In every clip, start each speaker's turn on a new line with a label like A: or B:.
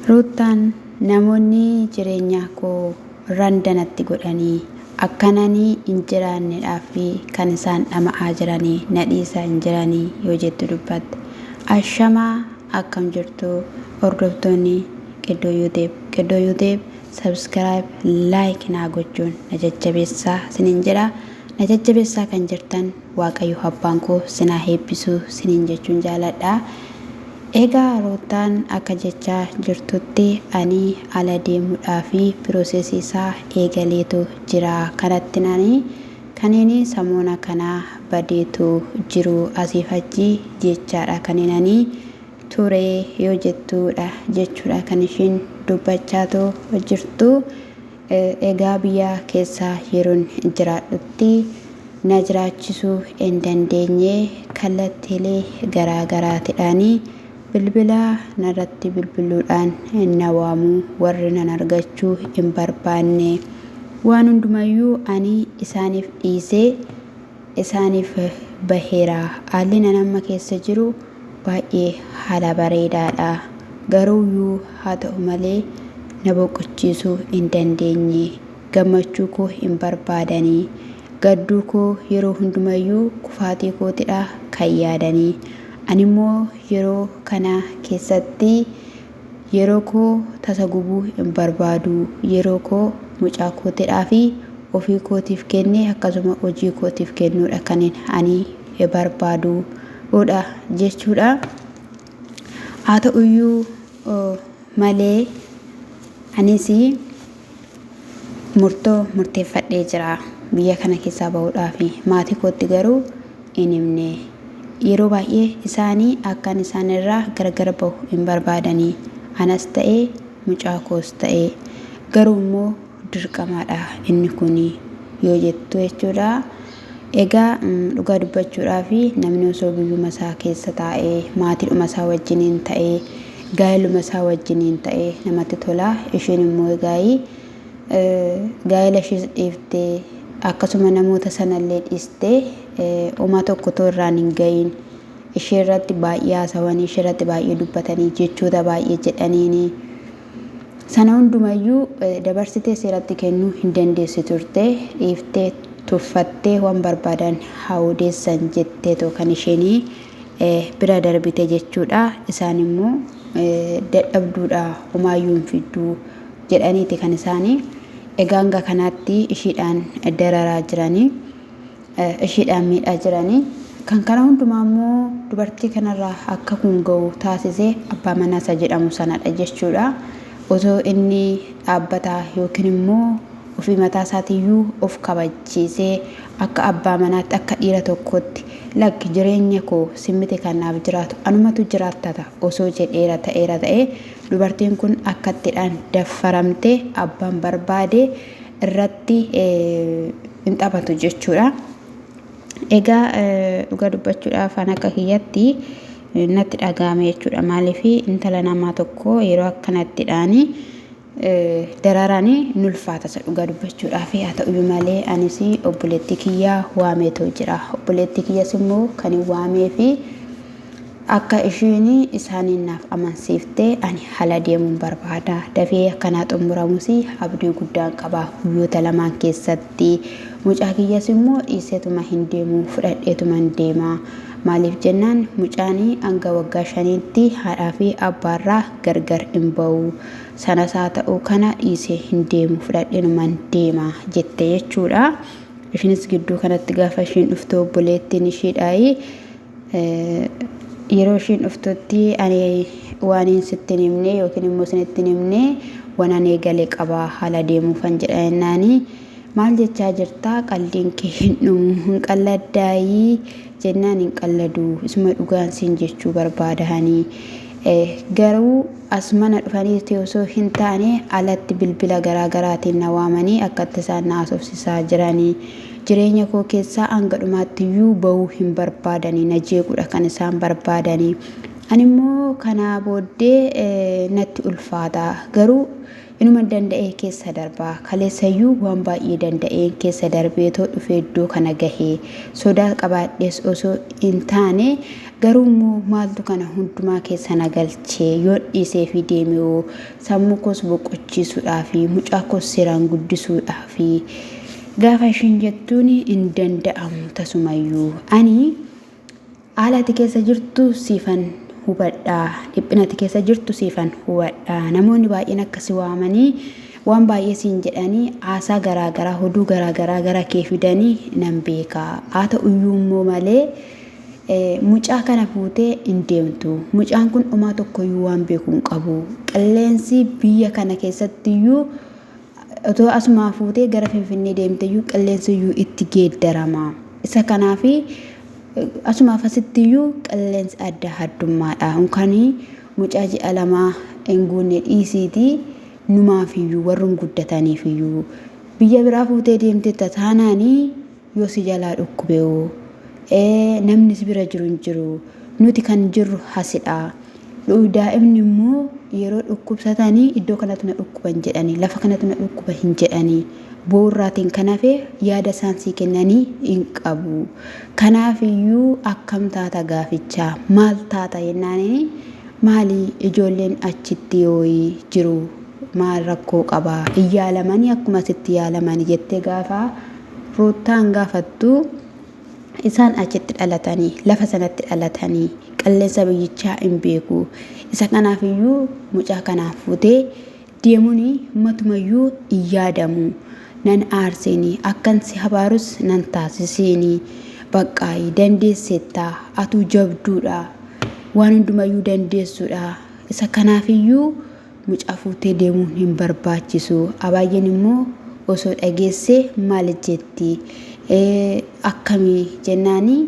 A: Ruutaan namoonni jireenya koo randanatti godhanii akkananii hin jiraanneedhaaf kan isaan dhama'aa jiranii na dhiisaa hin jiranii yoo jettu dubbatte. Ashamaa akkam jirtu hordoftoonni Qiddoo Yuuteeb subscribe like naa gochuun na jajjabeessaa sinin jedha. Na jajjabeessaa kan jirtan Waaqayyo abbaan koo sinaa heebbisuu sinin jechuun jaaladha. Egaa Ruutaan akka jechaa jirtutti ani ala deemuudhaaf piroosesii isaa eegaleetu jira. Kanatti nani kaniini samoona kana badeetu jiru asiif achi jechaadha kaninani ture yoo jettuudha jechuudha kan ishiin dubbachaatu jirtu. Egaa biyya keessa yeroon jiraadhutti na jiraachisuu hin dandeenye kallattiilee garaagaraatiidhaanii bilbila narratti bilbiluudhaan na waamuu warri nan argachuu hin barbaanne waan hundumayyuu ani isaaniif dhiisee isaaniif baheera. Haalli nan amma keessa jiru baay'ee haala bareedaadha. Garuuyyuu haa ta'u malee na boqochiisuu hin dandeenye. Gammachuu koo hin barbaadanii gadduu koo yeroo hundumayyuu kufaatii kootidha kan yaadanii. Animmoo yeroo kana keessatti yeroo koo tasa gubuu hin barbaadu. Yeroo koo mucaa kootidhaa fi ofii kootiif kennee akkasuma hojii kootiif kennuudha kan ani barbaaduudha jechuudha. Haa ta'uyyuu malee anis murteeffadhee jira biyya kana keessaa bahuudhaaf. Maatii kootti garuu hin himne. Yeroo baay'ee isaanii akkan isaan irraa gargar bahu hin barbaadanii. Anas ta'ee mucaa koos ta'ee garuu immoo dirqamaadha inni kun yoo jettu jechuudha. Egaa dhugaa dubbachuudhaaf namni osoo biyyuma isaa keessa taa'ee maatiidhuma isaa wajjiniin ta'ee gaa'eluma isaa wajjiniin ta'ee namatti tola. Isheen immoo gaa'ela ishees dhiiftee akkasuma namoota sanallee dhiistee uma tokko irraan hin ga'iin ishee irratti baay'ee haasawanii ishee irratti baay'ee dubbatanii jechoota baay'ee jedhaniini sana hundumayyuu dabarsitee seeratti kennuu hin dandeessi turte. Dhiiftee tuffattee waan barbaadan haa odeessan jetteetoo kan isheenii bira darbite jechuudha. Isaan immoo dadhabduudha homaayyuu hin fidduu jedhaniiti kan isaanii. Egaa hanga kanaatti ishiidhaan dararaa jiranii ishiidhaan miidhaa jiranii. Kan kana hundumaa immoo dubartii kanarraa akka kun ga'u taasisee abbaa manaa isa jedhamu sanadha jechuudha. Osoo inni dhaabbataa yookiin immoo ofii mataa isaatiiyyuu of kabachiisee akka abbaa manaatti akka dhiira tokkotti lakki jireenya koo simmite kanaaf jiraatu anumatu jiraattata osoo jedheera ta'ee dubartiin kun akkattidhaan daffaramtee abbaan barbaade irratti hin taphatu jechuudha. Egaa dhugaa dubbachuudhaaf an akka kiyyatti natti dhagahame jechuudha. Maaliif intala namaa tokko yeroo akkanattidhaan dararanii nulfaata isa dhugaa dubbachuudhaaf. Haa ta'uyyuu malee anis obboleettii kiyyaa waameetoo jira. Obboleettii kiyyas immoo kan waamee fi akka isheen isaaniin naaf amansiiftee ani hala deemuun barbaada. Dafee akkanaa xumuramus abdii guddaan qaba guyyoota lamaan keessatti. Mucaa kiyyas immoo dhiiseetuma hin deemu fudhadheetuma hin deema. Maaliif jennaan mucaan hanga waggaa 5tti haadhaa fi abbaarraa gargar hin bahu. Sanas haa ta'u kana dhiisee hin deemu fudhadheenuma hin deema jette jechuudha. Isheenis gidduu kanatti gaafa isheen dhufte obboleettiin isheedhaayi yeroo isheen dhuftutti ani waan sitti hin himne yookiin immoo isinitti hin himne waan ani eegalee qaba haala deemuufan jedha jennaani. Maal jechaa jirtaa qalliin kee hin dhumu hin qalladdaayii jennaan hin qalladu isuma dhugaan siin jechuu barbaadahanii. Garuu as mana dhufanii osoo hin taane alatti bilbila garaagaraatiin na waamanii akkatti isaan na haasofsiisaa jiranii. Jireenya koo keessaa hanga dhumaattiyuu bahuu hin barbaadanii na jeequudha kan isaan barbaadanii. Animmoo kana booddee natti ulfaata garuu inuma danda'ee keessa darbaa kaleessayyuu waan baay'ee danda'ee keessa darbeetoo dhufee iddoo kana gahee sodaa qabaadhees osoo hin taane garuu immoo maaltu kana hundumaa keessa na galchee yoo dhiisee fi deemee sammuu koos boqochiisuudhaa fi mucaa koos seeraan guddisuudhaa fi gaafa ishiin jettuun hin danda'amu tasumayyuu ani haala ati keessa jirtu siifan hubadhaa dhiphina ati keessa jirtu siifan hubadhaa namoonni baay'een akkasi waamanii waan baay'ee siin jedhanii haasaa garaagaraa hoduu garaagaraa gara kee fidanii nan beekaa haa ta'uyyuu immoo malee mucaa kana fuutee hin deemtu mucaan kun homaa tokkoyyuu waan beekuu hin qabu qilleensi biyya kana keessattiyyuu otoo asumaa fuutee gara Finfinnee deemteyyuu qilleensiyyuu itti geeddarama isa kanaafi asumaaf asittiyyuu qilleensi adda addummaadha unkanii mucaa ji'a lamaa hin guunne dhiisiitii numaafiyyuu warrun guddataniifiyyuu biyya biraa fuutee deemte taanaanii yoo si jalaa dhukkubeewu namnis bira jiru hin jiru nuti kan jirru hasidha daa'imni immoo yeroo dhukkubsatanii iddoo kanatti na dhukkuban jedhanii lafa kanatti na dhukkuba hin jedhanii boorraatiin kanafe yaada isaansii kennanii hin qabu kanaafiyyuu akkam taata gaafichaa maal taata jennaanii maali ijoolleen achitti yooyi jiru maal rakkoo qabaa iyaalamanii akkuma sitti yaalamanii jettee gaafa Ruutaan gaafattu isaan achitti dhalatanii lafa sanatti dhalatanii qilleensa biyyichaa hin beeku isa kanaafiyyuu mucaa kanaaf fuutee deemuun matumayyuu iyyaadamu nan aarsini akkan si habaarus nan taasisini baqqaayi dandeesseetta atu jabduudha waan hundumayyuu dandeessuudha isa kanaafiyyuu mucaa fuutee deemuun hin barbaachisu abaayyeen immoo osoo dhageesse maal jetti akkamii jennaanii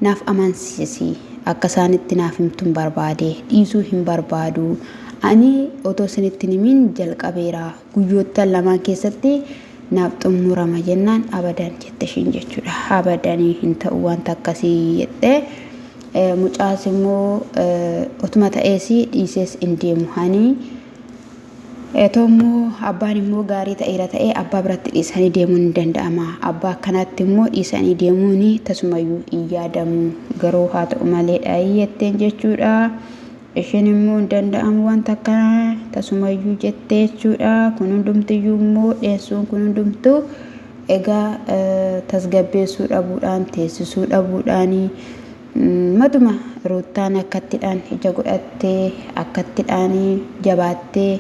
A: naaf amansiisi akka isaanitti naaf himtuun barbaade dhiisuu hin barbaadu ani otoo isinitti himin jalqabeera guyyoota lamaan keessatti naaf xumurama jennaan abadan jette ishiin jechuudha abadanii hin ta'u wanta akkasii jette mucaas immoo otuma ta'ees dhiisees hin deemu hani Tomo abbaan immoo gaarii ta'eera ta'ee abbaa biratti dhiisanii deemuun hin danda'ama abbaa akkanaatti immoo dhiisanii deemuun tasumayyuu hin yaadamu garuu haa ta'u maleedha jetteen jechuudha ishiin immoo hin danda'amu wanta akkana tasumayyuu jettee jechuudha kun hundumtiyyuu immoo dheessuun kun hundumtu egaa tasgabbeessuu dhabuudhaan teessisuu dhabuudhaan maduma Ruutaan akkattidhaan ija godhattee akkattidhaan jabaattee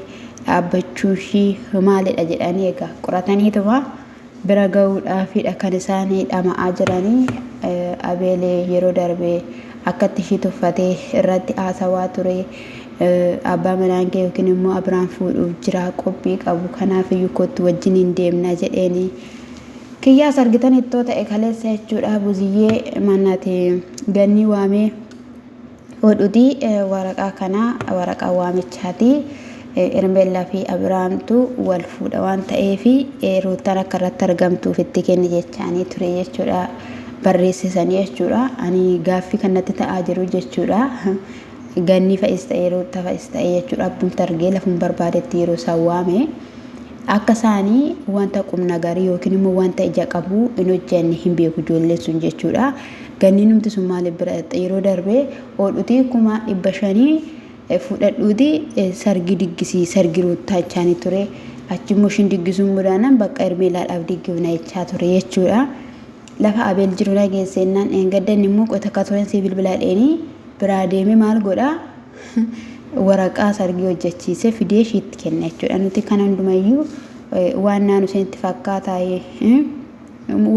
A: dhaabbachuu ishii maalidha jedhanii egaa qorataniituma bira ga'uudhaafidha kan isaanii dhama'aa jiranii abeelee yeroo darbee akkatti ishii tuffatee irratti haasawaa ture abbaa manaan kee yookiin immoo abiraan fuudhuuf jira qophii qabu kanaafiyyuu kottu wajjin hin deemna jedheeni kiyyaas argitan ittoo ta'e kaleessa jechuudha buziyyee mannati ganni waamee hodhuti waraqaa kana waraqaa waamichaati Irmeellaa fi Abiraamtu wal fuudha waan ta'eefi Ruutaan akka irratti argamtuuf itti kenni jechaanii ture jechuudha barreessisanii jechuudha ani gaaffii kanatti ta'aa jiru jechuudha ganni fa'is ta'ee Ruutaa fa'is ta'ee jechuudha abbumti argee lafuun barbaadetti yeroo isaan waame akka isaanii wanta qubna garii yookiin immoo wanta ija qabu hin hojjenne hin beeku ijoolleen sun jechuudha ganni numti sun maaliif bira yeroo darbee hodhutii 500 fudhadhuuti sargi diggisii sargi Ruutaa jechaanii ture achimmoo ishiin diggisuun mudaanan bakka Irmeellaadhaaf diggifna jechaa ture jechuudha lafa abeel jiru nageessennaan gaddan immoo qota katoran si bilbilaadheenii biraa deeme maal godha waraqaa sargii hojjechiise fidee ishiitti kenna jechuudha nuti kan hundumayyuu waan naannoo isinitti fakkaataa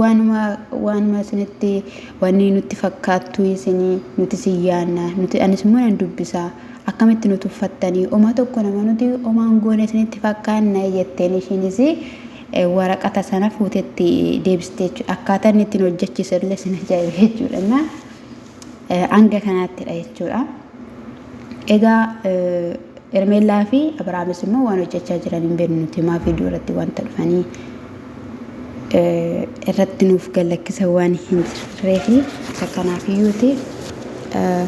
A: waanuma isinitti wanni nutti fakkaattu isinii nuti si yaanna nuti anis immoo nan dubbisaa akkamitti nuti uffattanii oma tokko nama nuti omaan goone isinitti fakkaanna jetteen ishiinis waraqata sana fuutetti deebistee jechuudha akkaataan ittiin hojjechiise illee sin ajaa'iba jechuudha hanga kanattidha jechuudha egaa Irmeellaa fi Abiraamis immoo waan hojjechaa jiran hin beeknu nuti maa viidiyoo irratti wanta dhufanii irratti nuuf gallakkisa waan hin jirreefi isa kanaafiyyuuti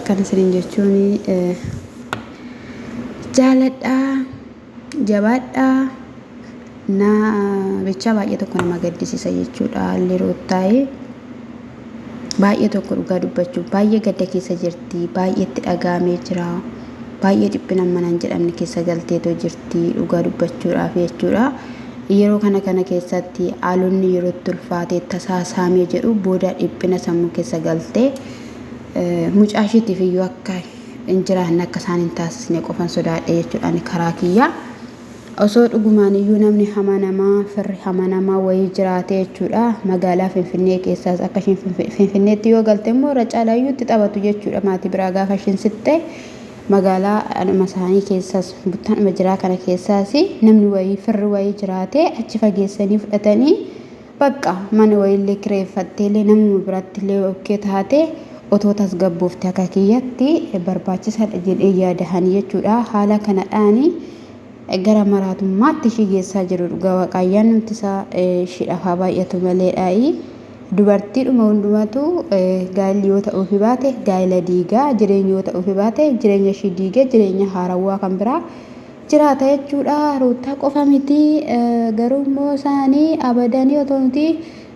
A: kan isiniin jechuun jaaladhaa jabaadhaa na bicha baay'ee tokko nama gaddisiisa jechuudha. Yeroo taa'ee baay'ee tokko dhugaa dubbachuu baay'ee gadda keessa jirti, baay'eetti dhagaamee jira, baay'ee dhiphina manan jedhamne keessa galteetoo jirti dhugaa dubbachuudhaaf jechuudha. Yeroo kana keessatti haalonni yeroo ulfaatee tasaasaamee jedhu booda dhiphina sammuu keessa galtee mucaashiitiif iyyuu akka hin jiraanne akka isaan hin taasisne qofan sodaadhe jechuudha karaa kiyya. Osoo dhugumaan iyyuu namni hamanamaa firri hamanamaa wayii jiraate jechuudha magaalaa Finfinnee keessaas akka isheen Finfinneetti yoo galte immoo irra caalaa iyyuutti taphatu jechuudha. Maatii biraa gaafa isheen sitte magaalaa masaanii keessas buttaan jiraa kana keessaas namni wayii firri wayii jiraate achi fageessanii fudhatanii bakka mana wayiillee kireeffatteellee namni birattillee okkee taate otoo tasgabboofte akka kiyyatti barbaachisaadha jedhee yaadahan jechuudha. Haala kanadhaani gara maraatummaatti ishii geessaa jiru dhugaa waaqayyaan namti isaa ishidhaafaa baay'atu maleedhaayi. Dubartiidhuma hundumatu gaa'illi yoo ta'uufi baate gaa'ila diigaa, jireenya yoo ta'uufi baate jireenya ishii diigee jireenya haarawaa kan biraa jiraata jechuudha. Ruutaa qofa miti garuu immoo isaanii abadanii otoo nuti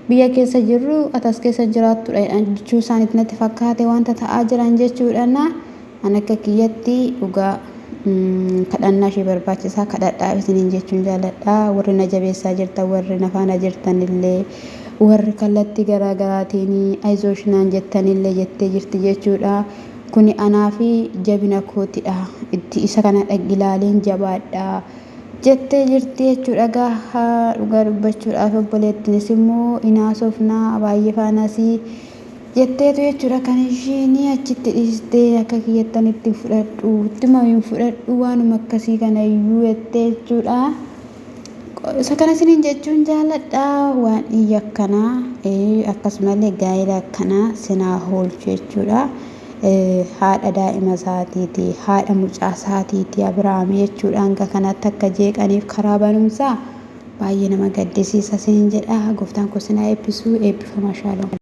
A: biyya keessa jirru atas keessa jiraattuudha jechuu isaaniitti natti fakkaate wanta ta'aa jiran jechuudha. An akka kiyyatti dhugaa kadhannaa ishee barbaachisaa kadhadhaa isiniin jechuun jaaladha. Warri na jabeessaa jirtan warri na faana jirtan illee warri kallattii garaagaraatiin ayizoosh naan jettanillee jettee jirti jechuudha. Kuni anaa fi jabina kootidha. Itti isa kana dhagilaaleen jabaadha jettee jirti jechuudha. Gaafa dhugaa dubbachuudhaaf obboleettinis immoo inaasofnaa baay'ee faanasii jetteetu jechuudha. Kan isheen achitti dhiistee akka kiyyattanitti fudhadhu ittuma hin fudhadhu waanuma akkasii kana iyyuu jettee jechuudha. Isa kana isiniin jechuun jaaladha. Waan iyya akkanaa akkasumallee gaa'ela akkanaa sinaa oolchu jechuudha. Haadha daa'ima isaatiiti, haadha mucaa isaatiiti Abiraam jechuudha. Hanga kanatti akka jeeqaniif karaa banumsaa baay'ee nama gaddisiisa isiniin jedha. Gooftaan kun sinaa eebbisuu eebbifamaa shaalom.